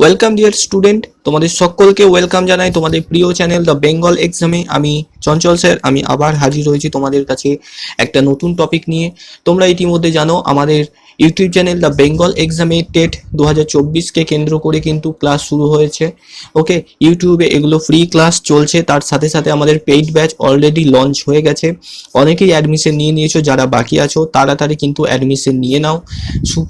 Welcome dear student, তোমাদের সকলকে welcome জানাই তোমাদের প্রিয় চ্যানেল দ্য বেঙ্গল এক্সামে। আমি চঞ্চল স্যার, আমি আবার হাজির হয়েছি তোমাদের কাছে একটা নতুন টপিক নিয়ে। তোমরা ইতিমধ্যে জানো আমাদের ইউটিউব চ্যানেল দ্য বেঙ্গল এক্সামে টেট 2024কে কেন্দ্র করে কিন্তু ক্লাস শুরু হয়েছে। ওকে, ইউটিউবে এগুলো ফ্রি ক্লাস চলছে, তার সাথে সাথে আমাদের পেইড ব্যাচ অলরেডি লঞ্চ হয়ে গেছে। অনেকেই অ্যাডমিশন নিয়ে নিয়েছো, যারা বাকি আছো তাড়াতাড়ি কিন্তু অ্যাডমিশন নিয়ে নাও।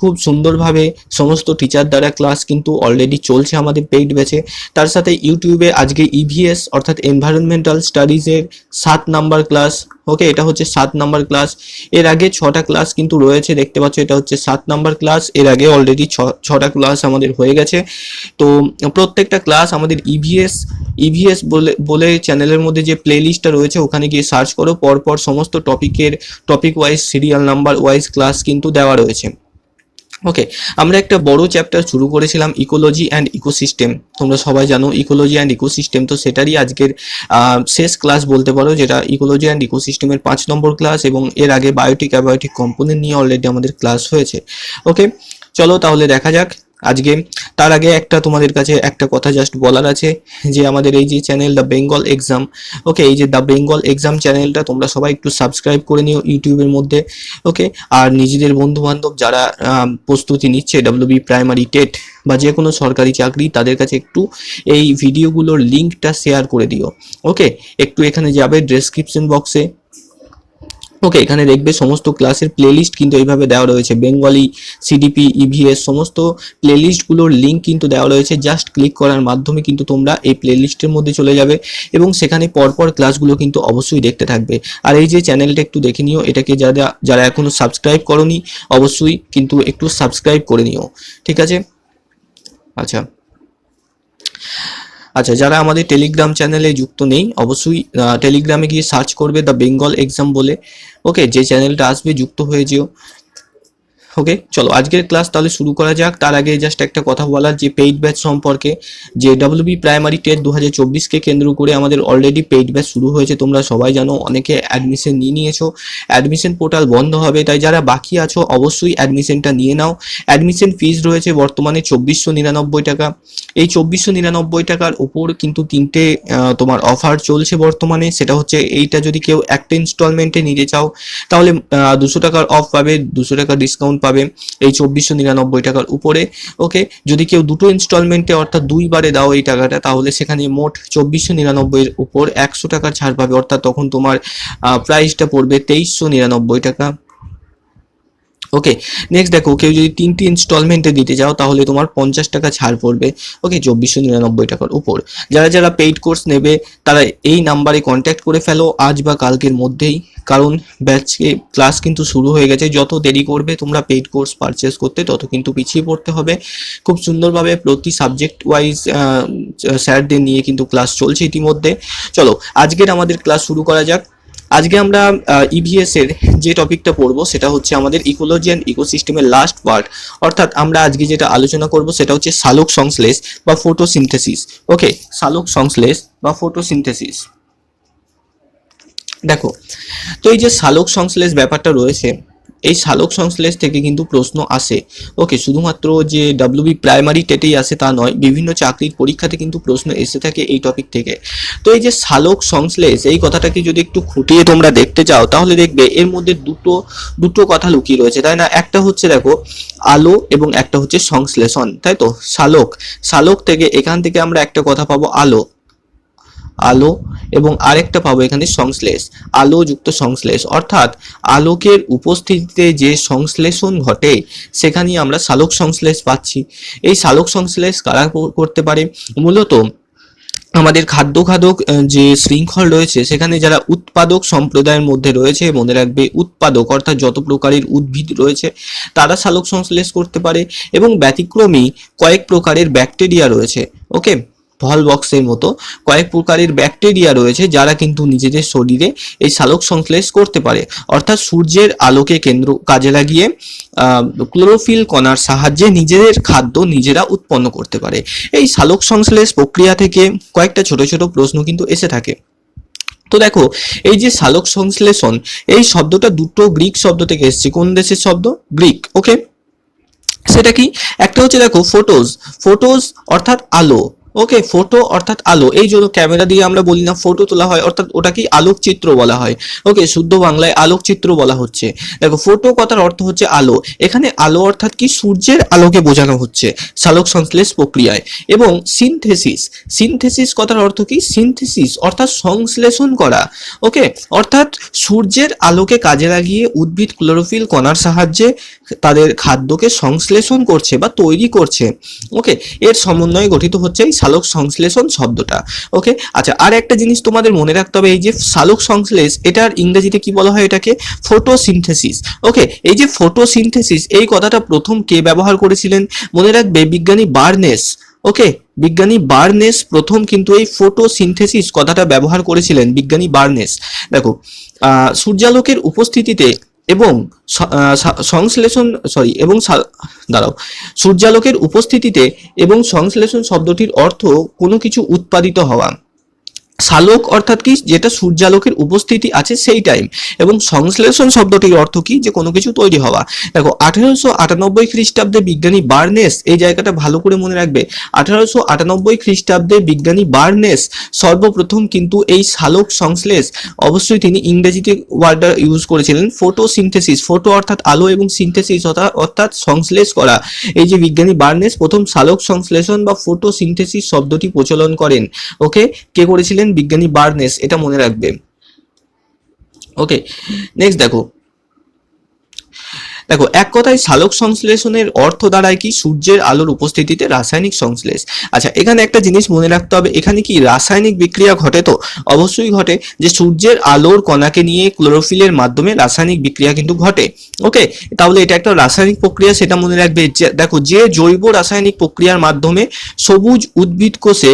খুব সুন্দরভাবে সমস্ত টিচার দ্বারা ক্লাস কিন্তু অলরেডি চলছে আমাদের পেইড ব্যাচে। তার সাথে ইউটিউবে আজকে ইভিএস অর্থাৎ এনভায়রনমেন্টাল স্টাডিজের 7 নাম্বার ক্লাস। ওকে, এটা হচ্ছে 7 নাম্বার ক্লাস। এর আগে 6টা ক্লাস কিন্তু রয়েছে, দেখতে পাচ্ছ এটা হচ্ছে 7 নাম্বার ক্লাস। এর আগে অলরেডি 6টা ক্লাস আমাদের হয়ে গেছে। তো প্রত্যেকটা ক্লাস আমাদের ইভিএস বলে চ্যানেলের মধ্যে যে প্লেলিস্টটা রয়েছে ওখানে গিয়ে সার্চ করো, পরপর সমস্ত topic wise serial number wise class কিন্তু দেওয়া রয়েছে। ওকে, আমরা একটা বড় চ্যাপ্টার শুরু করেছিলাম ইকোলজি অ্যান্ড ইকোসিস্টেম। তোমরা সবাই জানো ইকোলজি অ্যান্ড ইকোসিস্টেম, তো সেটারই আজকের শেষ ক্লাস বলতে পারো, যেটা ইকোলজি অ্যান্ড ইকোসিস্টেমের 5 নম্বর ক্লাস। এবং এর আগে বায়োটিক অ্যাবায়োটিক কম্পোনেন্ট নিয়ে অলরেডি আমাদের ক্লাস হয়েছে। ওকে, চলো তাহলে দেখা যাক আজকে। তার আগে তোমাদের কাছে একটা কথা জাস্ট বলার আছে, যে আমাদের এই যে চ্যানেল দ্য বেঙ্গল এক্সাম, ওকে, এই যে দ্য বেঙ্গল এক্সাম চ্যানেলটা তোমরা সবাই একটু সাবস্ক্রাইব করে নিও ইউটিউবের মধ্যে। ওকে, আর নিজেদের বন্ধু বান্ধব যারা প্রস্তুতি নিচ্ছে ডাব্লিউবি প্রাইমারি টেট বা যে কোনো সরকারি চাকরি, তাদের কাছে একটু এই ভিডিওগুলোর লিঙ্কটা শেয়ার করে দিও। ওকে, একটু এখানে যাবে ডেসক্রিপশন বক্সে। ওকে, এখানে দেখবে সমস্ত ক্লাসের প্লেলিস্ট কিন্তু এইভাবে দেওয়া রয়েছে, বেঙ্গলি, সিডিপি, ইভিএস সমস্ত প্লেলিস্টগুলোর লিঙ্ক কিন্তু দেওয়া রয়েছে। জাস্ট ক্লিক করার মাধ্যমে কিন্তু তোমরা এই প্লেলিস্টের মধ্যে চলে যাবে এবং সেখানে পরপর ক্লাসগুলো কিন্তু অবশ্যই দেখতে থাকবে। আর এই যে চ্যানেলটা একটু দেখে নিও, এটাকে যারা এখনো সাবস্ক্রাইব করোনি অবশ্যই কিন্তু একটু সাবস্ক্রাইব করে নিও, ঠিক আছে? আচ্ছা আচ্ছা, যারা আমাদের টেলিগ্রাম চ্যানেলে যুক্ত নেই অবশ্যই টেলিগ্রামে গিয়ে সার্চ করবে দ্য বেঙ্গল এক্সাম বলে। ওকে, যে চ্যানেলটা আসবে যুক্ত হয়ে যেও। ওকে, চলো আজকের ক্লাস তাহলে শুরু করা যাক। তার আগে জাস্ট একটা কথা বলার, যে পেইড ব্যাচ সম্পর্কে, যে ডাব্লিউবি প্রাইমারি টেট 2024কে কেন্দ্র করে আমাদের অলরেডি পেইড ব্যাচ শুরু হয়েছে। তোমরা সবাই জানো, অনেকে অ্যাডমিশন নিয়ে নিয়েছো। অ্যাডমিশন পোর্টাল বন্ধ হবে, তাই যারা বাকি আছো অবশ্যই অ্যাডমিশনটা নিয়ে নাও। অ্যাডমিশন ফিস রয়েছে বর্তমানে 2499 টাকা। এই 2499 টাকার উপর কিন্তু তিনটে তোমার অফার চলছে বর্তমানে। সেটা হচ্ছে, এইটা যদি কেউ একটা ইনস্টলমেন্টে নিতে চাও তাহলে 200 টাকার অফ পাবে, 200 টাকা ডিসকাউন্ট পাবে এই 2499 টাকার উপরে। ওকে, যদি কেউ দুটো ইনস্টলমেন্টে অর্থাৎ দুইবারে দাও এই টাকাটা, তাহলে সেখানে মোট 2499 এর উপর 100 টাকার ছাড় পাবে, অর্থাৎ তখন তোমার প্রাইসটা পড়বে 2399 টাকা। ওকে, নেক্সট দেখো, কেউ যদি 3টি ইনস্টলমেন্টে দিতে চাও তাহলে তোমার 50 টাকা ছাড় পড়বে। ওকে, 2499 টাকার উপর। যারা যারা পেইড কোর্স নেবে তারা এই নাম্বারে কন্ট্যাক্ট করে ফেলো আজ বা কালকের মধ্যেই, কারণ ব্যাচে ক্লাস কিন্তু শুরু হয়ে গেছে। যত দেরি করবে তোমরা পেইড কোর্স পারচেস করতে, তত কিন্তু পিছিয়ে পড়তে হবে। খুব সুন্দরভাবে প্রতি সাবজেক্ট ওয়াইজ স্যারদের নিয়ে কিন্তু ক্লাস চলছে ইতিমধ্যে। চলো আজকের আমাদের ক্লাস শুরু করা যাক। আজকে আমরা ইভিএস এর যে টপিকটা পড়বো সেটা হচ্ছে আমাদের ইকোলজি অ্যান্ড ইকোসিস্টেমের লাস্ট পার্ট। অর্থাৎ আমরা আজকে যেটা আলোচনা করব সেটা হচ্ছে সালোক সংশ্লেষ বা ফটোসিনথেসিস। ওকে, সালোক সংশ্লেষ বা ফটোসিনথেসিস। দেখো, তো এই যে সালোক সংশ্লেষ ব্যাপারটা রয়েছে, এই সালোক সংশ্লেষ থেকে কিন্তু প্রশ্ন আসে। ওকে, শুধুমাত্র যে ডাব্লিউবি প্রাইমারি টেটেই আসে তা নয়, বিভিন্ন চাকরির পরীক্ষাতে কিন্তু প্রশ্ন এসে থাকে এই টপিক থেকে। তো এই যে সালোক সংশ্লেষ, এই কথাটাকে যদি একটু খুঁটিয়ে তোমরা দেখতে চাও তাহলে দেখবে এর মধ্যে দুটো কথা লুকিয়ে রয়েছে, তাই না? একটা হচ্ছে দেখো আলো এবং একটা হচ্ছে সংশ্লেষণ, তাই তো? সালোক থেকে এখান থেকে আমরা একটা কথা পাবো আলো এবং আরেকটা পাবো এখানে সংশ্লেষ, আলো যুক্ত সংশ্লেষ। অর্থাৎ আলোকের উপস্থিতিতে যে সংশ্লেষণ ঘটে সেখানেই আমরা সালোক সংশ্লেষ পাচ্ছি। এই সালোক সংশ্লেষ কারা করতে পারে? মূলত আমাদের খাদ্য খাদক যে শৃঙ্খল রয়েছে সেখানে যারা উৎপাদক সম্প্রদায়ের মধ্যে রয়েছে, মনে রাখবে উৎপাদক অর্থাৎ যত প্রকারের উদ্ভিদ রয়েছে তারা সালোক সংশ্লেষ করতে পারে। এবং ব্যতিক্রমী কয়েক প্রকারের ব্যাকটেরিয়া রয়েছে। ওকে, ভল বক্সের মতো কয়েক প্রকারের ব্যাকটেরিয়া রয়েছে যারা কিন্তু নিজেদের শরীরে এই সালোক সংশ্লেষ করতে পারে। অর্থাৎ সূর্যের আলোকে কাজে লাগিয়ে ক্লোরোফিল কণার সাহায্যে নিজেদের খাদ্য নিজেরা উৎপন্ন করতে পারে। এই সালোক সংশ্লেষ প্রক্রিয়া থেকে কয়েকটা ছোট ছোট প্রশ্ন কিন্তু এসে থাকে। তো দেখো, এই যে সালোক সংশ্লেষণ, এই শব্দটা দুটো গ্রিক শব্দ থেকে এসেছে। কোন দেশের শব্দ? গ্রিক। ওকে, সেটা কি? একটা হচ্ছে দেখো ফটোজ, ফটোজ অর্থাৎ আলো। ওকে, ফটো অর্থাৎ আলো, এই জন্য ক্যামেরা দিয়ে আমরা বলি না ফটো তোলা হয়, অর্থাৎ ওটা কি আলোকচিত্র বলা হয়। ওকে, শুদ্ধ বাংলায় আলোকচিত্র বলা হচ্ছে। দেখো ফটো কথার অর্থ হচ্ছে আলো, এখানে আলো অর্থাৎ কি সূর্যের আলোকে বোঝানো হচ্ছে সালোক সংশ্লেষ প্রক্রিয়ায়। এবং সিনথেসিস, সিনথেসিস কথার অর্থ কি? সিনথেসিস অর্থাৎ সংশ্লেষণ করা। ওকে, অর্থাৎ সূর্যের আলোকে কাজে লাগিয়ে উদ্ভিদ ক্লোরোফিল কণার সাহায্যে তাদের খাদ্যকে সংশ্লেষণ করছে বা তৈরি করছে। ওকে, এর সমন্বয়ে গঠিত হচ্ছে এই সালোক সংশ্লেষণ শব্দটা। ওকে, আচ্ছা, আর একটা জিনিস তোমাদের মনে রাখতে হবে, এই যে সালোক সংশ্লেষ, এটার ইংরেজিতে কি বলা হয়? এটাকে ফটোসিনথেসিস। ওকে, এই যে ফটোসিনথেসিস, এই কথাটা প্রথম কে ব্যবহার করেছিলেন? মনে রাখবে, বিজ্ঞানী বার্নেস। ওকে, বিজ্ঞানী বার্নেস প্রথম কিন্তু এই ফটোসিনথেসিস কথাটা ব্যবহার করেছিলেন, বিজ্ঞানী বার্নেস। দেখো, সূর্যালোকের উপস্থিতিতে এবং সংশ্লেষণ, সরি, এবং দাঁড়াও, সূর্যালোকের উপস্থিতিতে এবং সংশ্লেষণ শব্দটির অর্থ কোনো কিছু উৎপাদিত হওয়া। সালোক অর্থাৎ কি? যেটা সূর্যালোকের উপস্থিতি আছে সেই টাইম। এবং সংশ্লেষণ শব্দটির অর্থ কি? যে কোনো কিছু তৈরি হওয়া। দেখো 1898 খ্রিস্টাব্দে বিজ্ঞানী বার্নেস, এই জায়গাটা ভালো করে মনে রাখবে, 1898 খ্রিস্টাব্দে বিজ্ঞানী বার্নেস সর্বপ্রথম কিন্তু এই সালোক সংশ্লেষ, অবশ্যই তিনি ইংরেজিতে ওয়ার্ডটা ইউজ করেছিলেন ফটোসিনথেসিস, ফটো অর্থাৎ আলো এবং সিনথেসিস অর্থাৎ সংশ্লেষ করা। এই যে বিজ্ঞানী বার্নেস প্রথম সালোক সংশ্লেষণ বা ফটোসিনথেসিস শব্দটি প্রচলন করেন। ওকে, কে করেছিলেন? বিজ্ঞানী বার্নেস, এটা মনে রাখবে। ওকে, নেক্সট দেখো, দেখো এক কথায় সালোক সংশ্লেষণের অর্থ দাঁড়ায় কি? সূর্যের আলোর উপস্থিতিতে রাসায়নিক সংশ্লেষ। আচ্ছা, এখানে একটা জিনিস মনে রাখতে হবে, এখানে কি রাসায়নিক বিক্রিয়া ঘটে? তো অবশ্যই ঘটে, যে সূর্যের আলোর কণাকে নিয়ে ক্লোরোফিলের মাধ্যমে রাসায়নিক বিক্রিয়া কিন্তু ঘটে। ওকে, তাহলে এটা একটা রাসায়নিক প্রক্রিয়া, সেটা মনে রাখবে। দেখো, যে জৈব রাসায়নিক প্রক্রিয়ার মাধ্যমে সবুজ উদ্ভিদ কোষে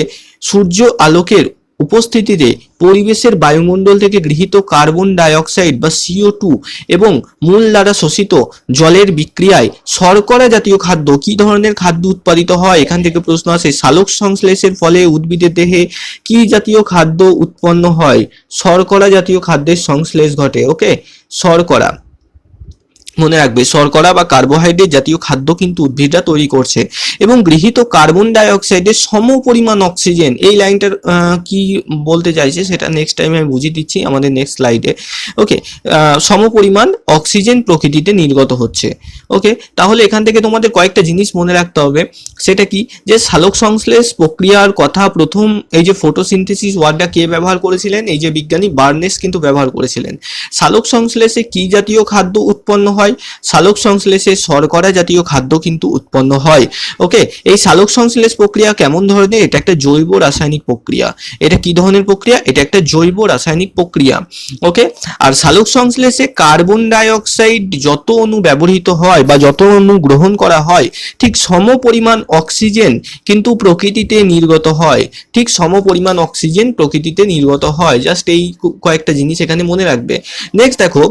সূর্য আলোকের উপস্থিতিতে পরিবেশের বায়ুমণ্ডল থেকে গৃহীত কার্বন ডাই অক্সাইড বা CO2 এবং মূল দ্বারা শোষিত জলের বিক্রিয়ায় শর্করা জাতীয় খাদ্য, কি ধরনের খাদ্য উৎপাদিত হয়? এখান থেকে প্রশ্ন আসে। সালোক সংশ্লেষের ফলে উদ্ভিদের দেহে কি জাতীয় খাদ্য উৎপন্ন হয়? শর্করা জাতীয় খাদ্যের সংশ্লেষ ঘটে। ওকে, শর্করা মনে রাখবে, শর্করা বা কার্বোহাইড্রেট জাতীয় খাদ্য কিন্তু উদ্ভিদরা তৈরি করছে। এবং গৃহীত কার্বন ডাই অক্সাইডের সমপরিমাণ অক্সিজেন, এই লাইনটার কি বলতে চাইছে সেটা নেক্সট টাইমে আমি বুঝিয়ে দিচ্ছি আমাদের নেক্সট স্লাইডে। ওকে, সমপরিমাণ অক্সিজেন প্রকৃতিতে নির্গত হচ্ছে। ওকে, তাহলে এখান থেকে তোমাদের কয়েকটা জিনিস মনে রাখতে হবে, সেটা কি? যে সালোক সংশ্লেষ প্রক্রিয়ার কথা প্রথম এই যে ফটোসিনথেসিস ওয়ার্ডটা কে ব্যবহার করেছিলেন? এই যে বিজ্ঞানী বার্নেস কিন্তু ব্যবহার করেছিলেন। সালোক সংশ্লেষে কি জাতীয় খাদ্য উৎপন্ন হয়? সালোক সংশ্লেষে শর্করা জাতীয় খাদ্য কিন্তু উৎপন্ন হয়। ওকে, এই সালোক সংশ্লেষ প্রক্রিয়া কেমন ধরনের? এটা একটা জৈব রাসায়নিক প্রক্রিয়া। এটা কি ধরনের প্রক্রিয়া? এটা একটা জৈব রাসায়নিক প্রক্রিয়া। ওকে, আর সালোক সংশ্লেষে কার্বন ডাই অক্সাইড যত অণু ব্যবহৃত হয় বা যত অণু গ্রহণ করা হয়, ঠিক সমপরিমাণ অক্সিজেন কিন্তু প্রকৃতিতে নির্গত হয়। ঠিক সমপরিমাণ অক্সিজেন প্রকৃতিতে নির্গত হয়। জাস্ট এই কয়েকটা জিনিস এখানে মনে রাখবে। নেক্সট দেখো,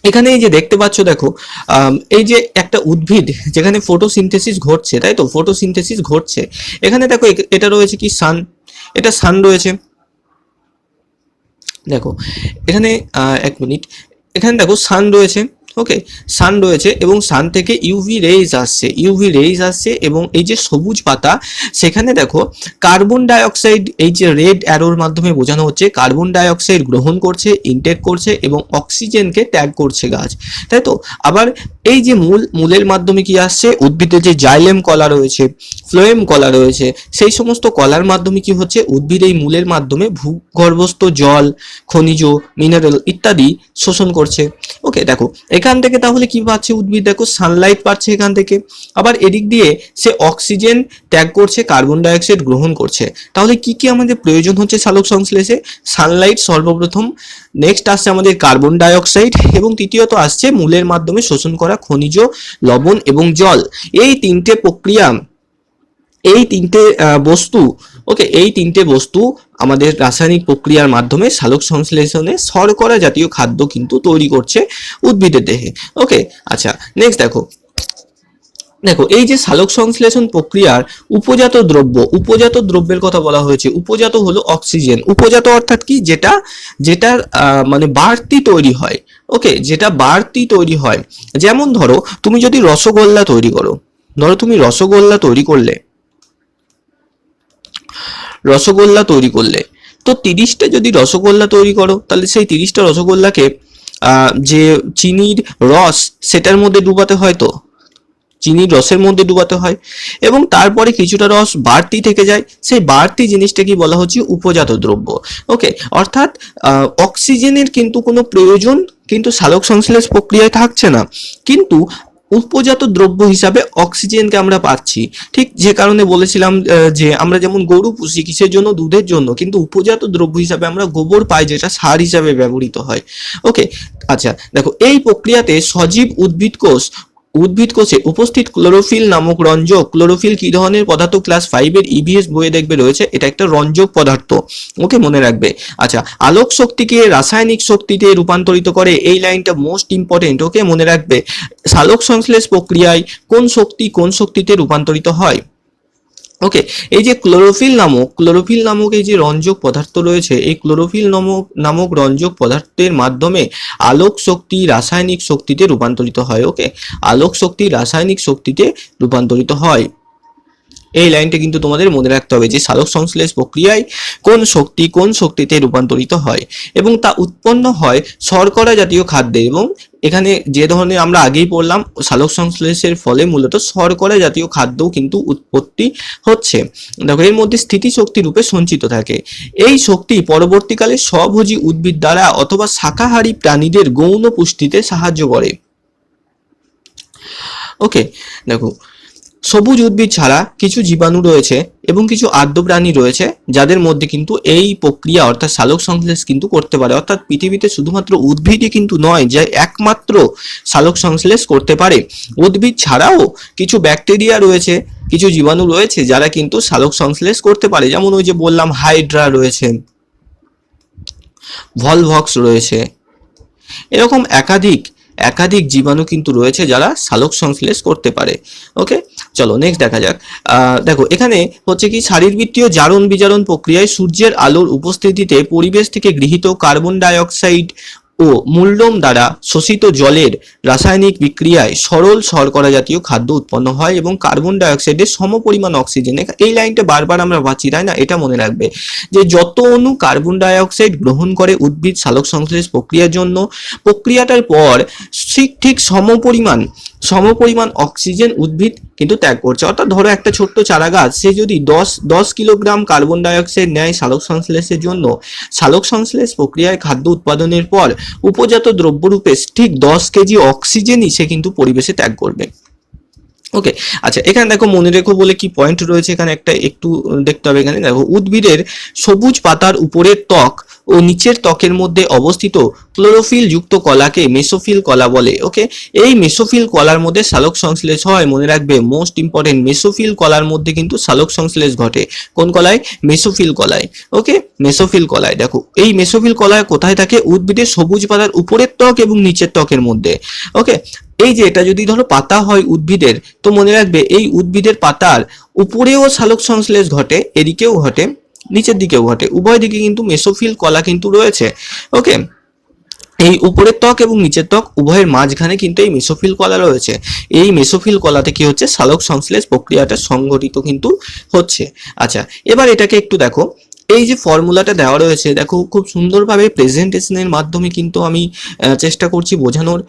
এখানে এই যে দেখতে পাচ্ছ, দেখো এই যে একটা উদ্ভিদ যেখানে ফটোসিনথেসিস ঘটছে, তাই তো, ফটোসিনথেসিস ঘটছে। এখানে দেখো, এটা রয়েছে কি? সান, এটা সান রয়েছে। দেখো এখানে এক মিনিট, এখানে দেখো সান রয়েছে। ওকে, সান রয়েছে এবং সান থেকে ইউভি রেজ আসছে, ইউভি রেজ আসছে, এবং এই যে সবুজ পাতা, সেখানে দেখো কার্বন ডাই অক্সাইড, এই যে রেড অ্যারোর মাধ্যমে বোঝানো হচ্ছে কার্বন ডাই অক্সাইড গ্রহণ করছে, ইনটেক করছে এবং অক্সিজেনকে ত্যাগ করছে গাছ, তাই তো। আবার এই যে মূলের মাধ্যমে কি আসছে? উদ্ভিদের যে জাইলেম কলা রয়েছে, ফ্লোয়েম কলা রয়েছে, সেই সমস্ত কলার মাধ্যমে কি হচ্ছে? উদ্ভিদ এই মূলের মাধ্যমে ভূগর্ভস্থ জল, খনিজ, মিনারেল ইত্যাদি শোষণ করছে। ওকে, দেখো এখান থেকে তাহলে কি পাচ্ছে উদ্ভিদ? দেখো সানলাইট পাচ্ছে এখান থেকে। আবার এদিক দিয়ে সে অক্সিজেন ত্যাগ করছে, কার্বন ডাই অক্সাইড গ্রহণ করছে। তাহলে কি কি আমাদের প্রয়োজন হচ্ছে সালোক সংশ্লেষে? সানলাইট সর্বপ্রথম, নেক্সট আসছে আমাদের কার্বন ডাই অক্সাইড, এবং তৃতীয়ত আসছে মূলের মাধ্যমে শোষণ করা খনিজ, লবণ এবং জল। এই তিনটে প্রক্রিয়া, এই তিনটে বস্তু, ওকে, এই তিনটে বস্তু আমাদের রাসায়নিক প্রক্রিয়ার মাধ্যমে সালোক সংশ্লেষণে শর্করা জাতীয় খাদ্য কিন্তু তৈরি করছে উদ্ভিদের দেহে। ওকে, আচ্ছা, নেক্সট দেখো, দেখো এই যে সালোক সংশ্লেষণ প্রক্রিয়ার উপজাত দ্রব্যের কথা বলা হয়েছে। উপজাত হলো অক্সিজেন। উপজাত অর্থাৎ কি, যেটার মানে বাড়তি তৈরি হয়। ওকে, যেটা বাড়তি তৈরি হয়। যেমন ধরো তুমি যদি রসগোল্লা তৈরি করো, ধরো তুমি রসগোল্লা তৈরি করলে, তো 30টা যদি রসগোল্লা তৈরি করো, তাহলে সেই 30টা রসগোল্লাকে যে চিনির রস সেটার মধ্যে ডুবাতে হয়, তো চিনির রসের মধ্যে ডুবাতে হয়, এবং তারপরে কিছুটা রস বাড়তি থেকে যায়। সেই বাড়তি জিনিসটা কি বলা হচ্ছে, উপজাত দ্রব্য। ওকে, অর্থাৎ অক্সিজেনের কিন্তু কোনো প্রয়োজন কিন্তু সালোক সংশ্লেষ প্রক্রিয়ায় থাকছে না, কিন্তু উপজাত দ্রব্য হিসাবে অক্সিজেনকে আমরা পাচ্ছি। ঠিক যে কারণে বলেছিলাম যে আমরা যেমন গরু পুষি কিসের জন্য, দুধের জন্য, কিন্তু উপজাত দ্রব্য হিসাবে আমরা গোবর পাই, যেটা সার হিসাবে ব্যবহৃত হয়। ওকে, আচ্ছা দেখো এই প্রক্রিয়াতে সজীব উদ্ভিদ কোষে উপস্থিত ক্লোরোফিল নামক রঞ্জক। ক্লোরোফিল কি ধরনের পদার্থ, ক্লাস 5 এর ইভিএস বইয়ে দেখবে রয়েছে, এটা একটা রঞ্জক পদার্থ। ওকে, মনে রাখবে। আচ্ছা, আলোক শক্তিকে রাসায়নিক শক্তিতে রূপান্তরিত করে, এই লাইনটা মোস্ট ইম্পর্টেন্ট। ওকে, মনে রাখবে। সালোক সংশ্লেষ প্রক্রিয়ায় কোন শক্তিতে রূপান্তরিত হয়। ওকে, এই যে ক্লোরোফিল নামক এই যে রঞ্জক পদার্থ রয়েছে, এই ক্লোরোফিল নামক রঞ্জক পদার্থের মাধ্যমে আলোক শক্তি রাসায়নিক শক্তিতে রূপান্তরিত হয়। ওকে, আলোক শক্তি রাসায়নিক শক্তিতে রূপান্তরিত হয়। এই লাইনটা কিন্তু তোমাদের মনে রাখতে হবে যে সালোক সংশ্লেষ প্রক্রিয়ায় কোন শক্তিতে রূপান্তরিত হয়, এবং তা উৎপন্ন হয় শর্করা জাতীয় খাদ্যে। এবং এখানে যে ধরনের আমরা আগেই পড়লাম, সালোক সংশ্লেষের ফলে মূলত শর্করা জাতীয় খাদ্যও কিন্তু উৎপত্তি হচ্ছে। দেখো এর মধ্যে স্থিতিশক্তি রূপে সঞ্চিত থাকে। এই শক্তি পরবর্তীকালে স্বভোজী উদ্ভিদ দ্বারা অথবা শাকাহারী প্রাণীদের গৌণ পুষ্টিতে সাহায্য করে। ওকে, দেখো সবুজ উদ্ভিদ ছাড়া কিছু জীবাণু রয়েছে এবং কিছু আর্দ্র প্রাণী রয়েছে যাদের মধ্যে কিন্তু এই প্রক্রিয়া অর্থাৎ সালোক সংশ্লেষ কিন্তু করতে পারে। অর্থাৎ পৃথিবীতে শুধুমাত্র উদ্ভিদই কিন্তু নয় যে একমাত্র সালোক সংশ্লেষ করতে পারে। উদ্ভিদ ছাড়াও কিছু ব্যাকটেরিয়া রয়েছে, কিছু জীবাণু রয়েছে যারা কিন্তু সালোক সংশ্লেষ করতে পারে। যেমন ওই যে বললাম হাইড্রা রয়েছে, ভলভক্স রয়েছে, এরকম একাধিক জীবাণু কিন্তু রয়েছে যারা সালোক সংশ্লেষ করতে পারে। ওকে, চলো নেক্সট দেখা যাক। দেখো এখানে হচ্ছে কি, শারীরবৃত্তীয় জারণ বিজারণ প্রক্রিয়ায় সূর্যের আলোর উপস্থিতিতে পরিবেশ থেকে গৃহীত কার্বন ডাই অক্সাইড ও মূল্যম দ্বারা শোষিত জলের রাসায়নিক বিক্রিয়ায় সরল শর্করা জাতীয় খাদ্য উৎপন্ন হয় এবং কার্বন ডাই অক্সাইডের সমপরিমাণ অক্সিজেন। এই লাইনটা বারবার আমরা পাচ্ছি, তাই না? এটা মনে রাখবে যে যত অণু কার্বন ডাই অক্সাইড গ্রহণ করে উদ্ভিদ সালোক সংশ্লেষ প্রক্রিয়ার জন্য, প্রক্রিয়াটার পর ঠিক সমপরিমাণ অক্সিজেন উদ্ভিদ কিন্তু ত্যাগ করছে। অর্থাৎ ধরো একটা ছোট্ট চারা গাছ, সে যদি 10 কিলোগ্রাম কার্বন ডাই অক্সাইড নেয় সালোক সংশ্লেষের জন্য, সালোক সংশ্লেষ প্রক্রিয়ায় খাদ্য উৎপাদনের পর উপজাত দ্রব্যরূপে ঠিক 10 কেজি অক্সিজেনই সে কিন্তু পরিবেশে ত্যাগ করবে। ওকে, আচ্ছা এখানে দেখো মনে রেখো বলে কি পয়েন্ট রয়েছে এখানে একটা একটু দেখতে হবে। এখানে দেখো উদ্ভিদের সবুজ পাতার উপরের ত্বক ও নিচের ত্বকের মধ্যে অবস্থিত ক্লোরোফিল যুক্ত কলাকে মেসোফিল কলা বলে। ওকে, এই মেসোফিল কলার মধ্যে সালোক সংশ্লেষ হয়। মনে রাখবে, মোস্ট ইম্পর্টেন্ট, মেসোফিল কলার মধ্যে কিন্তু সালোক সংশ্লেষ ঘটে। কোন কলায়? মেসোফিল কলায়। ওকে, মেসোফিল কলায়। দেখো এই মেসোফিল কলায় কোথায় থাকে? উদ্ভিদের সবুজ পাতার উপরের ত্বক এবং নিচের ত্বকের মধ্যে। ওকে, এই যে এটা যদি ধরো পাতা হয় উদ্ভিদের, তো মনে রাখবে এই উদ্ভিদের পাতার উপরেও সালোক সংশ্লেষ ঘটে, এদিকেও ঘটে, নিচের দিকেও ঘটে, উভয় দিকে কিন্তু মেসোফিল কলা কিন্তু রয়েছে। ওকে, এই উপরের ত্বক এবং নিচের ত্বক উভয়ের মাঝখানে কিন্তু এই মেসোফিল কলা রয়েছে। এই মেসোফিল কলাতে কি হচ্ছে? সালোক সংশ্লেষ প্রক্রিয়াটা সংঘটিত কিন্তু হচ্ছে। আচ্ছা, এবার এটাকে একটু দেখো, এই যে ফর্মুলাটা দেওয়া রয়েছে, দেখো খুব সুন্দরভাবে প্রেজেন্টেশনের মাধ্যমে কিন্তু আমি চেষ্টা করছি বোঝানোর।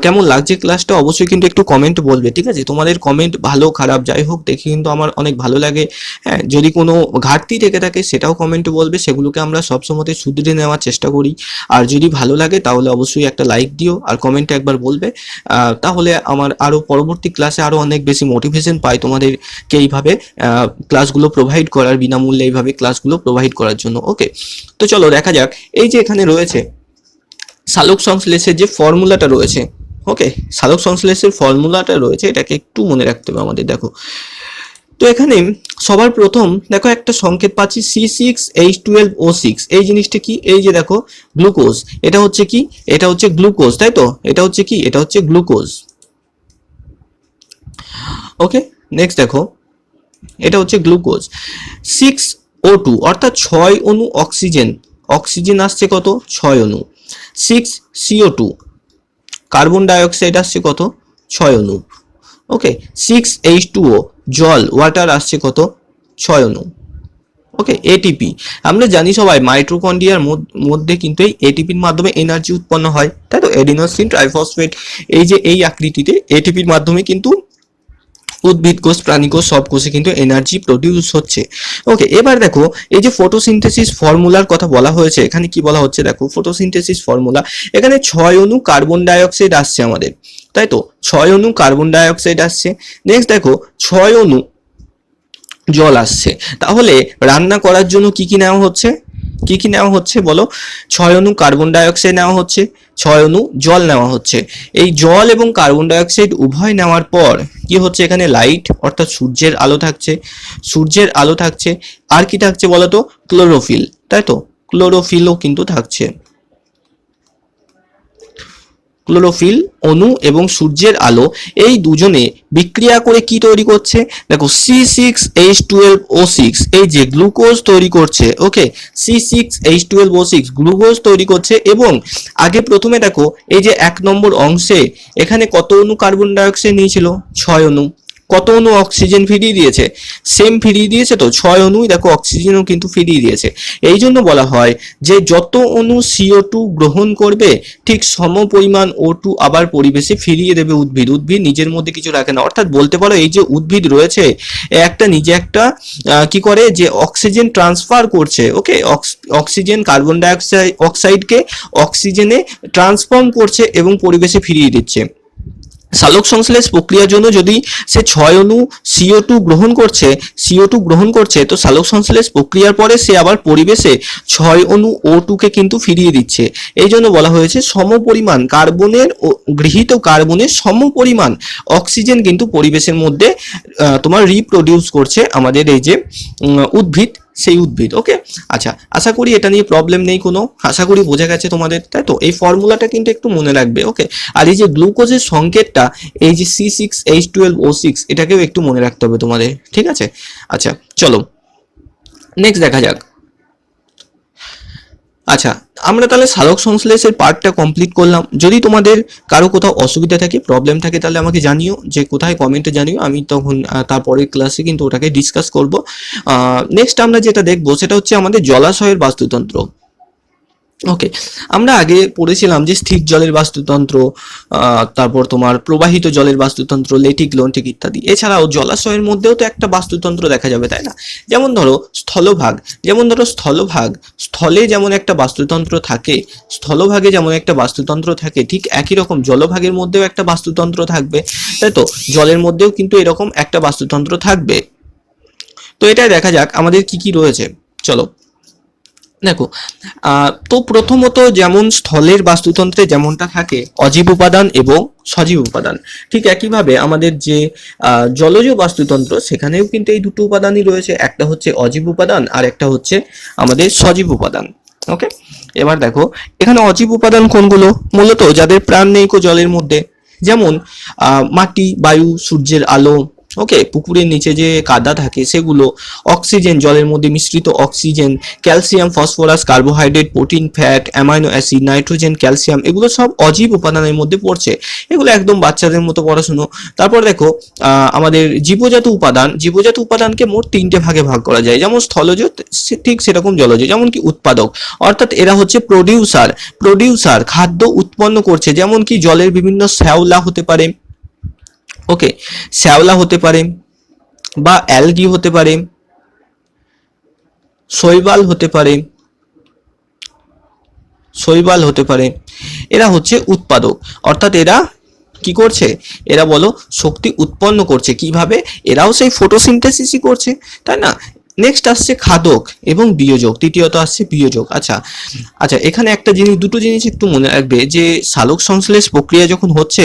কেমন লাগছে ক্লাসটা অবশ্যই কিন্তু একটু কমেন্ট বলবে, ঠিক আছে? তোমাদের কমেন্ট ভালো খারাপ যাই হোক দেখে কিন্তু আমার অনেক ভালো লাগে। হ্যাঁ, যদি কোনো ঘাটতি থেকে থাকে সেটাও কমেন্টে বলবে, সেগুলোকে আমরা সবসময় শুধরে নেওয়ার চেষ্টা করি। আর যদি ভালো লাগে তাহলে অবশ্যই একটা লাইক দিও আর কমেন্টে একবার বলবে। তাহলে আমার আরও পরবর্তী ক্লাসে আরও অনেক বেশি মোটিভেশন পাই তোমাদেরকে এইভাবে ক্লাসগুলো প্রোভাইড করার, বিনামূল্যে এইভাবে ক্লাসগুলো প্রোভাইড করার জন্য। ওকে, তো চলো দেখা যাক। এই যে এখানে রয়েছে সালোক সংশ্লেষের যে ফর্মুলাটা রয়েছে, ওকে, সালোক সংশ্লেষের ফর্মুলাটা রয়েছে, এটাকে একটু মনে রাখতে হবে আমাদের। দেখো তো এখানে সবার প্রথম দেখো একটা সংকেত পাচ্ছি C6H12O6। এই জিনিসটা কি? এই যে দেখো গ্লুকোজ, এটা হচ্ছে কি? এটা হচ্ছে গ্লুকোজ, তাই তো? এটা হচ্ছে কি? এটা হচ্ছে গ্লুকোজ। ওকে, নেক্সট দেখো, এটা হচ্ছে গ্লুকোজ। 6O2 অর্থাৎ 6 অণু অক্সিজেন, অক্সিজেন আসছে কত 6 অণু। 6CO2 কার্বন ডাইঅক্সাইড আসছে কত 6 অণু। ওকে, 6H2O জল, ওয়াটার আসছে কত 6 অণু। ওকে, এটিপি আমরা জানি সবাই মাইটোকন্ড্রিয়ার মধ্যে কিন্তু এই এটিপির মাধ্যমে এনার্জি উৎপন্ন হয়, তাই তো, এডিনোসিন ট্রাইফসফেট, এই যে এই আকৃতিতে এটিপির মাধ্যমে কিন্তু উদ্ভিদ কোষ, প্রাণী কোষ, সব কোষে কিন্তু এনার্জি প্রডিউস হচ্ছে। ওকে, এবার দেখো এই যে ফটোসিনথেসিস ফর্মুলার কথা বলা হয়েছে, এখানে কি বলা হচ্ছে দেখো, ফটোসিনথেসিস ফর্মুলা, এখানে 6 অণু কার্বন ডাইঅক্সাইড আসছে আমাদের, তাই তো, 6 অণু কার্বন ডাইঅক্সাইড আসছে। নেক্সট দেখো 6 অণু জল আসছে। তাহলে রান্না করার জন্য কি কি নেওয়া হচ্ছে, কি কি নেওয়া হচ্ছে বলো, 6 অণু কার্বন ডাইঅক্সাইড নেওয়া হচ্ছে, 6 অণু জল নেওয়া হচ্ছে। এই জল এবং কার্বন ডাইঅক্সাইড উভয় নেওয়ার পর কি হচ্ছে, এখানে লাইট অর্থাৎ সূর্যের আলো থাকছে, সূর্যের আলো থাকছে, আর কি থাকছে বলতো, ক্লোরোফিল, তাই তো, ক্লোরোফিলও কিন্তু থাকছে। ক্লোরোফিল অণু এবং সূর্যের আলো এই দুজনে বিক্রিয়া করে কি তৈরি করছে, দেখো C6H12O6, এই যে গ্লুকোজ তৈরি করছে। ওকে, C6H12O6 গ্লুকোজ তৈরি করছে। এবং আগে প্রথমে দেখো এই যে 1 নম্বর অংশে এখানে কত অণু কার্বন ডাইঅক্সাইড নিয়েছিল, 6 অণু। কত অণু অক্সিজেন ফিরিয়ে দিয়েছে, সেম ফিরিয়ে দিয়েছে তো, 6 অণুই দেখো অক্সিজেনও কিন্তু ফিরিয়ে দিয়েছে। এই জন্য বলা হয় যে যত অণু CO2 গ্রহণ করবে ঠিক সম পরিমাণ O2 আবার পরিবেশে ফিরিয়ে দেবে উদ্ভিদ। উদ্ভিদ নিজের মধ্যে কিছু রাখে না, অর্থাৎ বলতে পারো এই যে উদ্ভিদ রয়েছে একটা নিজে একটা কি করে, যে অক্সিজেন ট্রান্সফার করছে। ওকে, অক্সিজেন কার্বন ডাইঅক্সাইড অক্সাইডকে অক্সিজেনে ট্রান্সফর্ম করছে এবং পরিবেশে ফিরিয়ে দিচ্ছে। সালোক সংশ্লেষ প্রক্রিয়ার জন্য যদি সে 6 অণু CO2 গ্রহণ করছে, তো সালোক সংশ্লেষ প্রক্রিয়ার পরে সে আবার পরিবেশে 6 অণু O2 কে কিন্তু ফিরিয়ে দিচ্ছে। এই জন্য বলা হয়েছে সমপরিমাণ কার্বনের ও গৃহীত কার্বনের সমপরিমাণ অক্সিজেন কিন্তু পরিবেশের মধ্যে তোমার রিপ্রোডিউস করছে আমাদের এই যে উদ্ভিদ, সেই উদ্ভিদ। ওকে, আচ্ছা, আশা করি এটা নিয়ে প্রবলেম নেই কোনো, আশা করি বোঝা গেছে তোমাদের, তাই তো। এই ফর্মুলাটা কিন্তু একটু মনে রাখবে। ওকে, আর এই যে গ্লুকোজের সংকেতটা এই যে C6H12O6, এটাকেও একটু মনে রাখতে হবে তোমাদের, ঠিক আছে। আচ্ছা চলো নেক্সট দেখা যাক। আচ্ছা, আমরা তাহলে সালোক সংশ্লেষের পার্টটা কমপ্লিট করলাম। যদি তোমাদের কারো কোথাও অসুবিধা থাকে, প্রবলেম থাকে, তাহলে আমাকে জানিও, যে কোথায় কমেন্টে জানিও, আমি তখন তারপরের ক্লাসে কিন্তু ওটাকে ডিসকাস করব। নেক্সট আমরা যেটা দেখবো সেটা হচ্ছে আমাদের জলাশয়ের বাস্তুতন্ত্র। ওকে, আমরা আগে পড়েছিলাম যে স্থির জলের বাস্তুতন্ত্র, তারপর তোমার প্রবাহিত জলের বাস্তুতন্ত্র, লেটিক লন্টিক ইত্যাদি। এছাড়াও জলাশয়ের মধ্যেও তো একটা বাস্তুতন্ত্র দেখা যাবে, তাই না? যেমন ধরো স্থলভাগ, স্থলে যেমন একটা বাস্তুতন্ত্র থাকে, স্থলভাগে যেমন একটা বাস্তুতন্ত্র থাকে, ঠিক একই রকম জলভাগের মধ্যেও একটা বাস্তুতন্ত্র থাকবে, তাই তো। জলের মধ্যেও কিন্তু এরকম একটা বাস্তুতন্ত্র থাকবে। তো এটাই দেখা যাক আমাদের কি কি রয়েছে, চলো দেখো। তো প্রথমত যেমন স্থলের বাস্তুতন্ত্রে যেমনটা থাকে অজীব উপাদান এবং সজীব উপাদান, ঠিক একইভাবে আমাদের যে জলজ বাস্তুতন্ত্র সেখানেও কিন্তু এই দুটো উপাদানই রয়েছে, একটা হচ্ছে অজীব উপাদান আর একটা হচ্ছে আমাদের সজীব উপাদান। ওকে, এবার দেখো এখানে অজীব উপাদান কোনগুলো, মূলত যাদের প্রাণ নেই কো জলের মধ্যে, যেমন মাটি, বায়ু, সূর্যের আলো, ওকে, পুকুরের নিচে যে কাদা থাকে সেগুলো, অক্সিজেন, জলের মধ্যে মিশ্রিত oxygen, calcium, phosphorus, carbohydrate, protein, fat, amino acid, nitrogen, calcium, এগুলো সব অজীব উপাদানের মধ্যে পড়ছে। এগুলো একদম বাচ্চাদের মতো পড়াশুনো। তারপর দেখো আমাদের জীবজাত উপাদানকে মোট 3টে ভাগে ভাগ করা যায়, যেমন স্থলজ ঠিক সেরকম জলজ। যেমন কি উৎপাদক, অর্থাৎ এরা হচ্ছে প্রডিউসার, খাদ্য উৎপন্ন করছে, যেমন কি জলের বিভিন্ন শ্যাওলা হতে পারে, ওকে, শ্যাওলা হতে পারে, বা অ্যালগি হতে পারে, শৈবাল হতে পারে, এরা হচ্ছে উৎপাদক। অর্থাৎ এরা কি করছে, এরা বলো শক্তি উৎপন্ন করছে। কিভাবে, এরাও সেই ফটোসিনথেসিসই করছে, তাই না। নেক্সট আসছে খাদক এবং বিয়োজক, তৃতীয়ত আসছে বিয়োজক। আচ্ছা, এখানে দুটো জিনিস একটু মনে রাখবে, যে সালোক সংশ্লেষ প্রক্রিয়া যখন হচ্ছে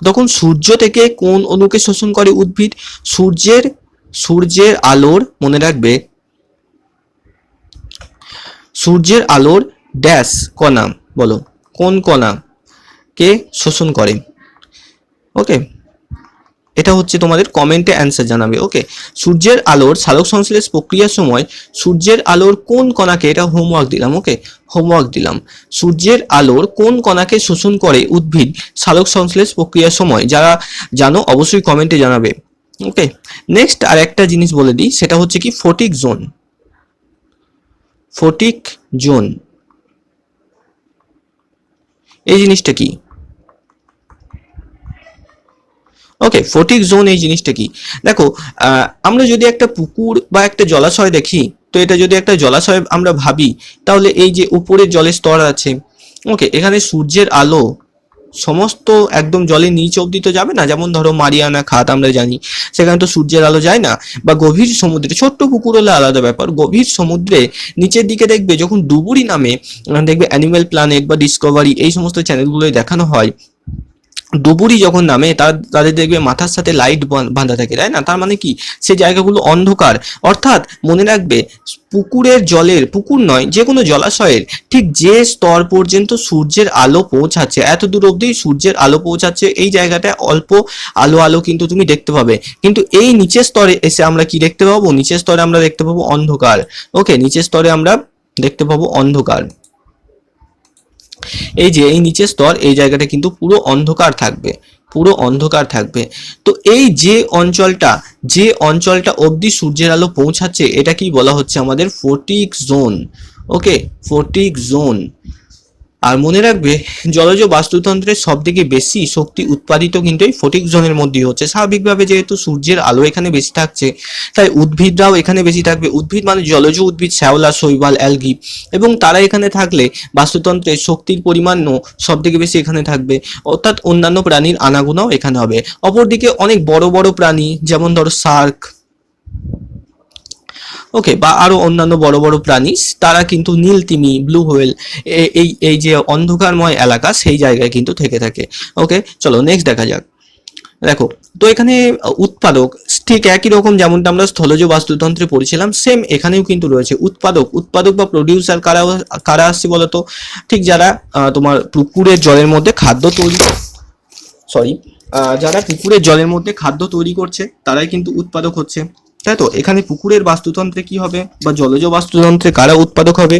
তখন সূর্য থেকে কোন অণুকে শোষণ করে উদ্ভিদ, সূর্যের আলোর, মনে রাখবে, সূর্যের আলোর ড্যাশ কণা, বলো কোন কণা কে শোষণ করে। ওকে, এটা এটা হচ্ছে তোমাদের কমেন্টে অ্যান্সার জানাবে। ওকে, সূর্যের আলোর সালোক সংশ্লেষ প্রক্রিয়ার সময় সূর্যের আলোর কোন কণাকে, এটা হোমওয়ার্ক দিলাম, ওকে হোমওয়ার্ক দিলাম, সূর্যের আলোর কোন কণাকে শোষণ করে উদ্ভিদ সালোক সংশ্লেষ প্রক্রিয়ার সময়? যারা জানো অবশ্যই কমেন্টে জানাবে। ওকে, নেক্সট আর একটা জিনিস বলে দিই, সেটা হচ্ছে কি ফটিক জোন। ফটিক জোন এই জিনিসটা কি? ওকে, ফটিক জোন এই জিনিসটা কি? দেখো, আমরা যদি একটা পুকুর বা একটা জলাশয় দেখি, তো এটা যদি একটা জলাশয় আমরা ভাবি, তাহলে এই যে উপরে জলের স্তর আছে, ওকে, এখানে সূর্যের আলো সমস্ত একদম জলের নিচ অব্দি তো যাবে না। যেমন ধরো মারিয়ানা খাত আমরা জানি, সেখানে তো সূর্যের আলো যায় না। বা গভীর সমুদ্রে, ছোট্ট পুকুর হলে আলাদা ব্যাপার, গভীর সমুদ্রে নিচের দিকে দেখবে যখন ডুবুরি নামে, দেখবে অ্যানিমেল প্ল্যানেট বা ডিসকভারি এই সমস্ত চ্যানেলগুলোয় দেখানো হয়, ডুবুরি যখন নামে তাদের দেখবে মাথার সাথে লাইট বাঁধা থাকে, তাই না? তার মানে কি, সে জায়গাগুলো অন্ধকার। অর্থাৎ মনে রাখবে, পুকুরের জলের, পুকুর নয় যে কোনো জলাশয়ের ঠিক যে স্তর পর্যন্ত সূর্যের আলো পৌঁছাচ্ছে, এত দূর অবধি সূর্যের আলো পৌঁছাচ্ছে, এই জায়গাটায় অল্প আলো কিন্তু তুমি দেখতে পাবে। কিন্তু এই নিচের স্তরে এসে আমরা কি দেখতে পাবো? নিচের স্তরে আমরা দেখতে পাবো অন্ধকার। ওকে, নিচের স্তরে আমরা দেখতে পাবো অন্ধকার। এই যে এই নিচের স্তর, এই জায়গাটা কিন্তু পুরো অন্ধকার থাকবে, পুরো অন্ধকার থাকবে। তো এই যে অঞ্চলটা অবধি সূর্যের আলো পৌঁছাচ্ছে, এটা কি বলা হচ্ছে? আমাদের ফটিক জোন। ওকে, ফটিক জোন। আর মনে রাখবে, জলজ বাস্তুতন্ত্রের সব থেকে বেশি শক্তি উৎপাদিত কিন্তু এই ফটিক জোনের মধ্যেই হচ্ছে। স্বাভাবিকভাবে যেহেতু সূর্যের আলো এখানে বেশি থাকছে, তাই উদ্ভিদরাও এখানে বেশি থাকবে। উদ্ভিদ মানে জলজ উদ্ভিদ, শ্যাওলা, শৈবাল, অ্যালগি, এবং তারা এখানে থাকলে বাস্তুতন্ত্রের শক্তির পরিমাণও সব থেকে বেশি এখানে থাকবে। অর্থাৎ অন্যান্য প্রাণীর আনাগোনাও এখানে হবে। অপরদিকে অনেক বড় বড় প্রাণী, যেমন ধরো শার্ক, ওকে, বা আরো অন্যান্য বড় বড় প্রাণী, তারা কিন্তু নীল তিমি, ব্লু হোয়েল, এই এই যে অন্ধকারময় এলাকা, সেই জায়গায় কিন্তু থেকে থাকে। ওকে, চলো নেক্সট দেখা যাক। দেখো, তো এখানে উৎপাদক ঠিক একই রকম যেমনটা আমরা স্থলজ বাস্তুতন্ত্রে পড়েছিলাম, সেম এখানেও কিন্তু রয়েছে উৎপাদক বা প্রডিউসার। কারা কারা আসছে বলতো? ঠিক যারা তোমার পুকুরের জলের মধ্যে খাদ্য তৈরি, সরি, যারা পুকুরের জলের মধ্যে খাদ্য তৈরি করছে, তারাই কিন্তু উৎপাদক হচ্ছে, তাই তো? এখানে পুকুরের বাস্তুতন্ত্রে কি হবে, বা জলজ বাস্তুতন্ত্রে কারা উৎপাদক হবে?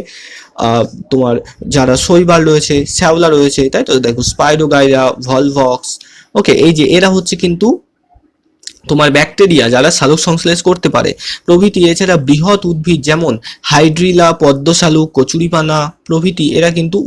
তোমার যারা শৈবাল রয়েছে, শ্যাওলা রয়েছে, তাই তো? দেখো, স্পাইরোগাইরা, ভলভক্স, ওকে, এই যে এরা হচ্ছে কিন্তু তোমার ব্যাকটেরিয়া, যারা সালোক সংশ্লেষ করতে পারে প্রভৃতি। এছাড়া বৃহৎ উদ্ভিদ যেমন হাইড্রিলা, পদ্ম শালুক, কচুরিপানা প্রভৃতি, এরা কিন্তু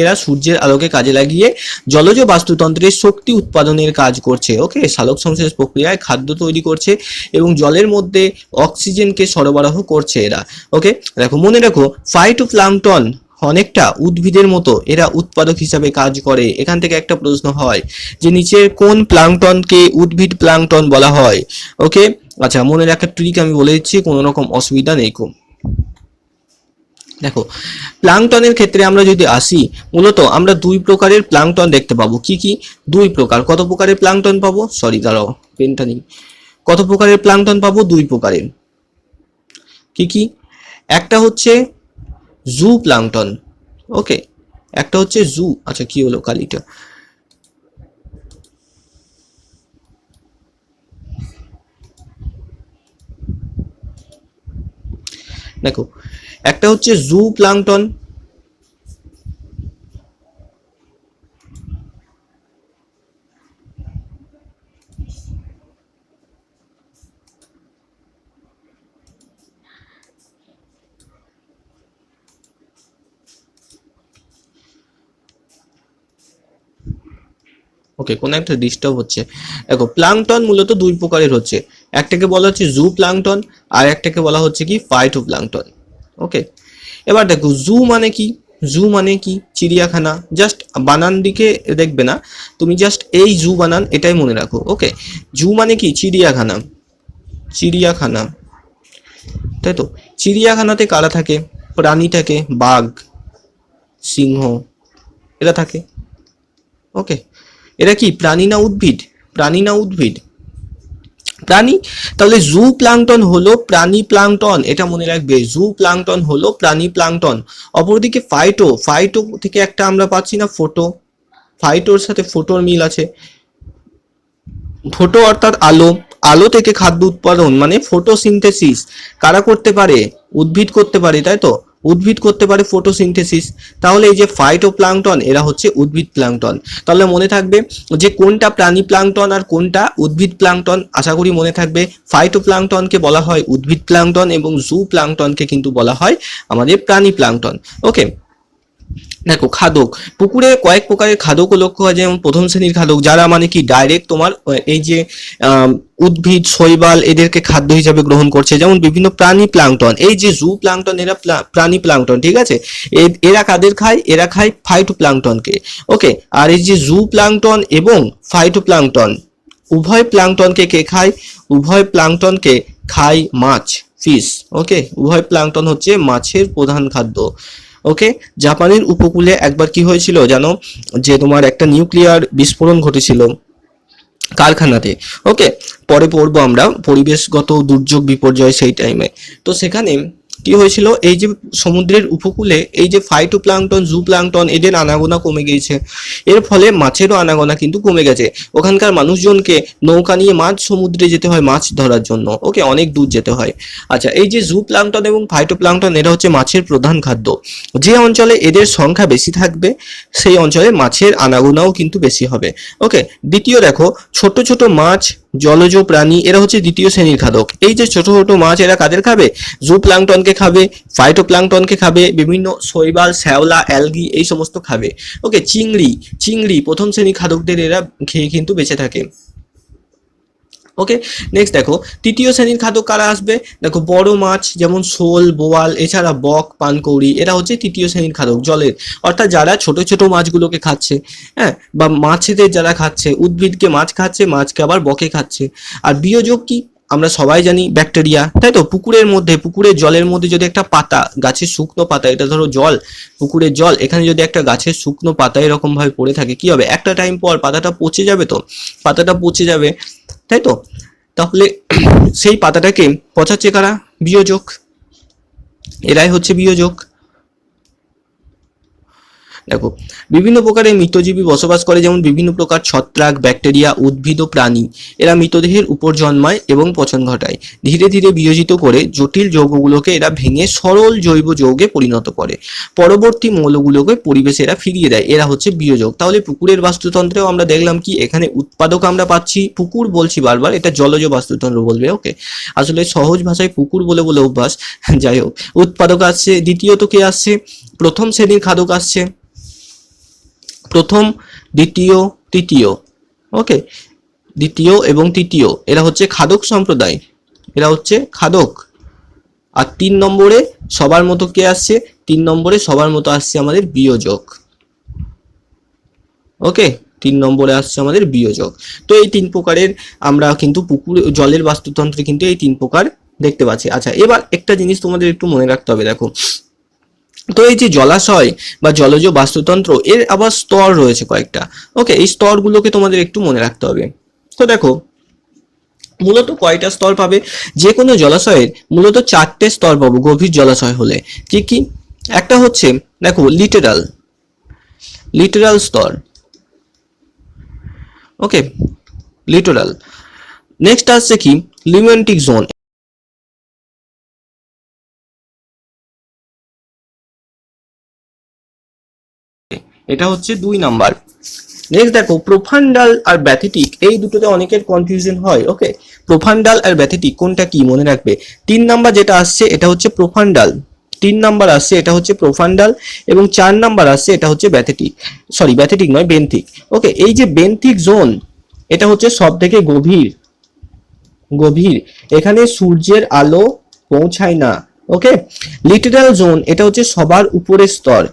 এরা সূর্যের আলোকে কাজে লাগিয়ে জলজ বাস্তুতন্ত্রের শক্তি উৎপাদনের কাজ করছে। ওকে, সালোক সংশ্লেষ প্রক্রিয়ায় খাদ্য তৈরি করছে এবং জলের মধ্যে অক্সিজেনকে সরবরাহ করছে এরা। ওকে, দেখো, মনে রাখো, ফাইটোপ্ল্যাঙ্কটন অনেকটা উদ্ভিদের মতো এরা উৎপাদক হিসাবে কাজ করে। এখান থেকে একটা প্রশ্ন হয় যে নিচের কোন প্ল্যাঙ্কটনকে উদ্ভিদ প্ল্যাঙ্কটন বলা হয়? ওকে, আচ্ছা, মনে রাখার ট্রিক আমি বলে দিচ্ছি, কোনো রকম অসুবিধা নেই খুব। দেখো, প্ল্যাঙ্কটনের ক্ষেত্রে আমরা যদি আসি, মূলত আমরা দুই প্রকারের প্ল্যাঙ্কটন দেখতে পাবো। কি কি? দুই প্রকার। কত প্রকারের প্ল্যাঙ্কটন পাবো? সরি, দাঁড়াও, পেনটা নেই। কত প্রকারের প্ল্যাঙ্কটন পাবো? দুই প্রকারের। কি কি? একটা হচ্ছে জু প্ল্যাঙ্কটন। ওকে, একটা হচ্ছে জু, আচ্ছা কি হলো কালিটা, দেখো, একটা হচ্ছে জু প্ল্যাঙ্কটন, ওকে, কোন একটা ডিস্টার্ব হচ্ছে। দেখো, প্ল্যাঙ্কটন মূলত দুই প্রকারের হচ্ছে, একটাকে বলা হচ্ছে জু প্ল্যাঙ্কটন, আর একটাকে বলা হচ্ছে কি ফাইটোপ্ল্যাঙ্কটন। ওকে, এবার দেখো, জু মানে কি? জু মানে কি? চিড়িয়াখানা। জাস্ট বানান দিকে দেখবে না তুমি, জাস্ট এই জু বানান এটাই মনে রাখো। ওকে, জু মানে কি? চিড়িয়াখানা, চিড়িয়াখানা, তাই তো? চিড়িয়াখানাতে কারা থাকে? প্রাণী থাকে, বাঘ, সিংহ, এরা থাকে। ওকে, এরা কি প্রাণী না উদ্ভিদ? প্রাণী না উদ্ভিদ? প্রাণী। তাহলে জু প্ল্যাঙ্কটন হলো প্রাণী প্ল্যাঙ্কটন, এটা মনে রাখবে, জু প্ল্যাঙ্কটন হলো প্রাণী প্ল্যাঙ্কটন। অপরদিকে ফাইটো থেকে একটা আমরা পাচ্ছি না ফোটো, ফাইটোর সাথে ফোটোর মিল আছে। ফোটো অর্থাৎ আলো, আলো থেকে খাদ্য উৎপাদন মানে ফটোসিনথেসিস কারা করতে পারে? উদ্ভিদ করতে পারে, তাই তো? উদ্ভিদ করতে পারে ফটোসিনথেসিস। তাহলে এই যে ফাইটোপ্লাঙ্কটন এরা হচ্ছে উদ্ভিদ প্লাঙ্কটন। তাহলে মনে থাকবে যে কোনটা প্রাণী প্লাঙ্কটন আর কোনটা উদ্ভিদ প্লাঙ্কটন। আশা করি মনে থাকবে ফাইটোপ্লাঙ্কটনকে বলা হয় উদ্ভিদ প্লাঙ্কটন এবং জু প্লাঙ্কটনকে কিন্তু বলা হয় আমাদের প্রাণী প্লাঙ্কটন। ওকে, দেখো খাদক, পুকুরে কয়েক প্রকারের খাদকও লক্ষ্য হয়, যেমন প্রথম শ্রেণীর খাদক যারা মানে কি ডাইরেক্ট তোমার এই যে উদ্ভিদ শৈবাল এদেরকে খাদ্য হিসাবে গ্রহণ করছে, যেমন বিভিন্ন প্রাণী প্লাঙ্কটন। এই যে জু প্লাঙ্কটন এরা প্রাণী প্লাঙ্কটন, ঠিক আছে? এরা কাদের খায়? এরা খায় ফাইটোপ্লাঙ্কটনকে। ওকে, আর এই যে জু প্লাঙ্কটন এবং ফাইটোপ্লাঙ্কটন উভয় প্লাঙ্কটনকে কে খায়? উভয় প্লাঙ্কটনকে খায় মাছ, ফিশ। ওকে, উভয় প্লাঙ্কটন হচ্ছে মাছের প্রধান খাদ্য। ওকে, জাপানের উপকূলে একবার কি হয়েছিল জানো? যে তোমার একটা নিউক্লিয়ার বিস্ফোরণ ঘটেছিল কারখানাতে। ওকে, পরে পড়বো আমরা পরিবেশগত দুর্যোগ বিপর্যয় সেই টাইমে। তো সেখানে কি হয়েছিল, এই যে সমুদ্রের উপকূলে এই যে ফাইটোপ্লাঙ্কটন জু প্লাঙ্কটন এদের আনাগোনা কমে গিয়েছে। এর ফলে মাছেরও আনাগোনা কিন্তু কমে গেছে। ওখানকার মানুষজনকে নৌকা নিয়ে মাঝ সমুদ্রে যেতে হয় মাছ ধরার জন্য। ওকে, অনেক দূর যেতে হয়। আচ্ছা, এই যে জু প্লাঙ্কটন এবং ফাইটোপ্লাঙ্কটন এরা হচ্ছে মাছের প্রধান খাদ্য। যে অঞ্চলে এদের সংখ্যা বেশি থাকবে সেই অঞ্চলে মাছের আনাগোনাও কিন্তু বেশি হবে। ওকে, দ্বিতীয় দেখো ছোট ছোট মাছ জলজ প্রাণী এরা হচ্ছে দ্বিতীয় শ্রেণীর খাদক। এই যে ছোট ছোট মাছ এরা কাদের খাবে? জু প্লাঙ্কটনকে খাবে, ফাইটোপ্লাঙ্কটনকে খাবে, বিভিন্ন শৈবাল শ্যাওলা অ্যালগি এই সমস্ত খাবে। ওকে, চিংড়ি, চিংড়ি প্রথম শ্রেণীর খাদকদের এরা খেয়ে কিন্তু বেঁচে থাকে। ওকে, নেক্সট দেখো তৃতীয় শ্রেণীর খাদক কারা আসবে? দেখো বড় মাছ যেমন শোল বোয়াল এছাড়া বক পানকৌড়ি এরা হচ্ছে তৃতীয় শ্রেণীর খাদক জলের, অর্থাৎ যারা ছোট ছোট মাছগুলোকে খাচ্ছে। হ্যাঁ, বা মাছেদের যারা খাচ্ছে, উদ্ভিদকে মাছ খাচ্ছে, মাছকে আবার বকে খাচ্ছে। আর বিয়োজক কি? আমরা সবাই জানি ব্যাকটেরিয়া, তাই তো? পুকুরের মধ্যে পুকুরের জলের মধ্যে যদি একটা পাতা, গাছের শুকনো পাতা, এটা ধরো জল, পুকুরের জল, এখানে যদি একটা গাছের শুকনো পাতা এরকম ভাবে পড়ে থাকে কি হবে? একটা টাইম পর পাতাটা পচে যাবে, তো পাতাটা পচে যাবে, তাই তো? তাহলে সেই পাতাটাকে পচাচ্ছে কারা? বিয়োজক, এরাই হচ্ছে বিয়োজক। দেখো বিভিন্ন প্রকারের মৃতজীবী বসবাস করে, যেমন বিভিন্ন প্রকার ছত্রাক ব্যাকটেরিয়া উদ্ভিদ ও প্রাণী। এরা মৃতদেহের উপর জন্মায় এবং পচন ঘটায়। ধীরে ধীরে বিয়োজিত করে জটিল যৌগগুলোকে এরা ভেঙে সরল জৈব যৌগে পরিণত করে। পরবর্তী মৌলগুলোকে পরিবেশে এরা ফিরিয়ে দেয়। এরা হচ্ছে বিয়োজক। তাহলে পুকুরের বাস্তুতন্ত্রেও আমরা দেখলাম কি এখানে উৎপাদক আমরা পাচ্ছি, পুকুর বলছি বারবার, এটা জলজ বাস্তুতন্ত্র বলবে। ওকে, আসলে সহজ ভাষায় পুকুর বলে বলে অভ্যাস। যাই হোক, উৎপাদক আসছে। দ্বিতীয়ত কে আসছে? প্রথম শ্রেণীর খাদক আসছে, প্রথম দ্বিতীয় তৃতীয়। ওকে, দ্বিতীয় এবং তৃতীয় এরা হচ্ছে খাদক সম্প্রদায়, এরা হচ্ছে খাদক। আর 3 নম্বরে সবার মতো কে আসছে? 3 নম্বরে সবার মতো আসছে আমাদের বিয়োজক। ওকে, 3 নম্বরে আসছে আমাদের বিয়োজক। তো এই 3 প্রকারের আমরা কিন্তু পুকুর জলের বাস্তুতন্ত্রে কিন্তু এই 3 প্রকার দেখতে পাচ্ছি। আচ্ছা, এবার একটা জিনিস তোমাদের একটু মনে রাখতে হবে। দেখো তো এই যে জলাশয় বা জলজ বাস্তুতন্ত্র এর আবার স্তর রয়েছে কয়েকটা। ওকে, এই স্তরগুলোকে তোমাদের একটু মনে রাখতে হবে। তো দেখো মূলত কয়টা স্তর পাবে? যে কোনো জলাশয়ের মূলত 4টে স্তর পাবো গভীর জলাশয় হলে। কি কি? একটা হচ্ছে দেখো লিটেরাল, লিটেরাল স্তর। ওকে, লিটেরাল। নেক্সট আসছে কি লিমেন্টিক জোন, এটা হচ্ছে 2 নাম্বার। নেক্সট দেখো প্রোফান্ডাল আর ব্যাথেটিক, এই দুটোতে অনেকের কনফিউশন হয়। ওকে, প্রোফান্ডাল আর ব্যাথেটিক কোনটা কি মনে রাখবে। 3 নাম্বার যেটা আসছে এটা হচ্ছে প্রোফান্ডাল, 3 নাম্বার আসছে এটা হচ্ছে প্রোফান্ডাল, এবং 4 নাম্বার আসছে এটা হচ্ছে ব্যাথেটিক, সরি ব্যাথেটিক নয় বেন্থিক। ওকে, এই যে বেন্থিক জোন এটা হচ্ছে সব থেকে গভীর, গভীর, এখানে সূর্যের আলো পৌঁছায় না। ওকে, লিটেরাল জোন এটা হচ্ছে সবার উপরের স্তর,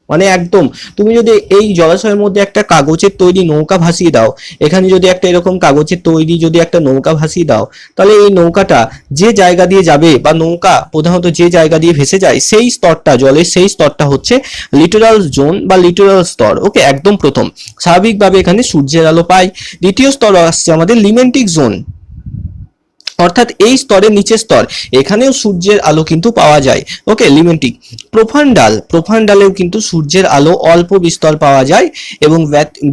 মানে একদম তুমি যদি এই জলাশয়ের মধ্যে একটা কাগজের তৈরি নৌকা ভাসিয়ে দাও, এখানে যদি একটা এরকম কাগজের তৈরি যদি একটা নৌকা ভাসিয়ে দাও, তাহলে এই নৌকাটা যে জায়গা দিয়ে যাবে বা নৌকা প্রধানত যে জায়গা দিয়ে ভেসে যায় সেই স্তরটা, জলের সেই স্তরটা হচ্ছে লিটোরাল জোন বা লিটোরাল স্তর। ওকে, একদম প্রথম স্বাভাবিকভাবে এখানে সূর্যের আলো পায়। দ্বিতীয় স্তর আসছে আমাদের লিমেন্টিক জোন, অর্থাৎ এই স্তরের নিচের স্তর, এখানেও সূর্যের আলো কিন্তু পাওয়া যায়। ওকে, লিমেন্টিক। প্রোফান্ড ডালেও কিন্তু সূর্যের আলো অল্প বিস্তর পাওয়া যায়। এবং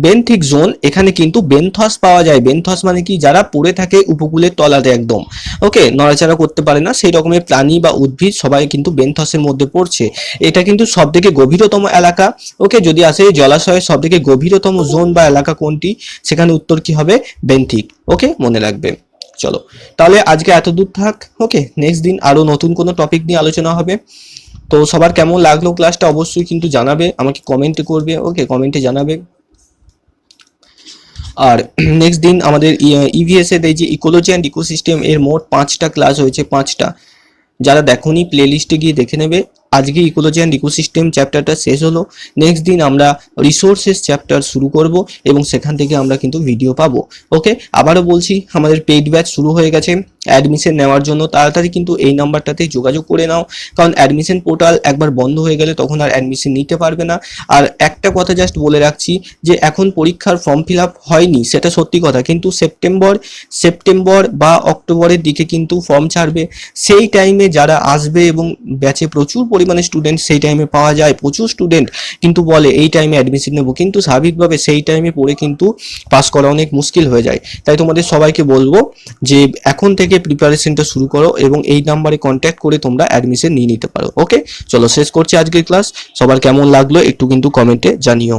বেন্থিক জোন, এখানে কিন্তু বেনথস পাওয়া যায়। বেনথস মানে কি, যারা পড়ে থাকে উপকূলের তলাতে একদম, ওকে, নড়াচড়া করতে পারে না সেই রকমের প্রাণী বা উদ্ভিদ সবাই কিন্তু বেনথসের মধ্যে পড়ছে। এটা কিন্তু সব থেকে গভীরতম এলাকা। ওকে, যদি আসে জলাশয়ের সব থেকে গভীরতম জোন বা এলাকা কোনটি, সেখানে উত্তর কি হবে, বেন্থিক। ওকে, মনে রাখবে। চলো, তাহলে আজকে এত দূর থাক। ওকে, নেক্সট দিন আরো নতুন কোনো টপিক নিয়ে আলোচনা হবে। তো সবার কেমন লাগলো ক্লাসটা অবশ্যই কিন্তু জানাবে, আমাকে কমেন্টে করবে। ওকে, কমেন্টে জানাবে। আর নেক্সট দিন আমাদের ইভিএস এর এই যে ইকোলজি অ্যান্ড ইকোসিস্টেম এর মোট 5টা ক্লাস হয়েছে, 5টা। যারা দেখোনি প্লে লিস্টে গিয়ে দেখে নেবে। আজকে ইকোলজি অ্যান্ড ইকোসিস্টেম চ্যাপ্টারটা শেষ হলো। নেক্সট দিন আমরা রিসোর্সেস চ্যাপ্টার শুরু করব এবং সেখান থেকে আমরা কিন্তু ভিডিও পাবো। ওকে, আবারও বলছি, আমাদের পেইড ব্যাচ শুরু হয়ে গেছে। অ্যাডমিশন নেওয়ার জন্য তাড়াতাড়ি কিন্তু এই নাম্বারটাতে যোগাযোগ করে নাও, কারণ অ্যাডমিশন পোর্টাল একবার বন্ধ হয়ে গেলে তখন আর অ্যাডমিশন নিতে পারবে না। আর একটা কথা জাস্ট বলে রাখছি, যে এখন পরীক্ষার ফর্ম ফিল আপ হয়নি সেটা সত্যি কথা, কিন্তু সেপ্টেম্বর বা অক্টোবরের দিকে কিন্তু ফর্ম ছাড়বে। সেই টাইমে যারা আসবে এবং ব্যাচে প্রচুর পরিমাণে স্টুডেন্ট সেই টাইমে পাওয়া যায়, প্রচুর স্টুডেন্ট কিন্তু বলে এই টাইমে অ্যাডমিশন নেবো, কিন্তু স্বাভাবিকভাবে সেই টাইমে পড়ে কিন্তু পাস করা অনেক মুশকিল হয়ে যায়। তাই তোমাদের সবাইকে বলবো যে এখন থেকে প্রিপারেশনটা শুরু করো এবং এই নাম্বারে কন্ট্যাক্ট করে তোমরা অ্যাডমিশন নিয়ে নিতে পারো। ওকে, চলো শেষ করছি আজকের ক্লাস। সবার কেমন লাগলো একটু কিন্তু কমেন্টে জানিও।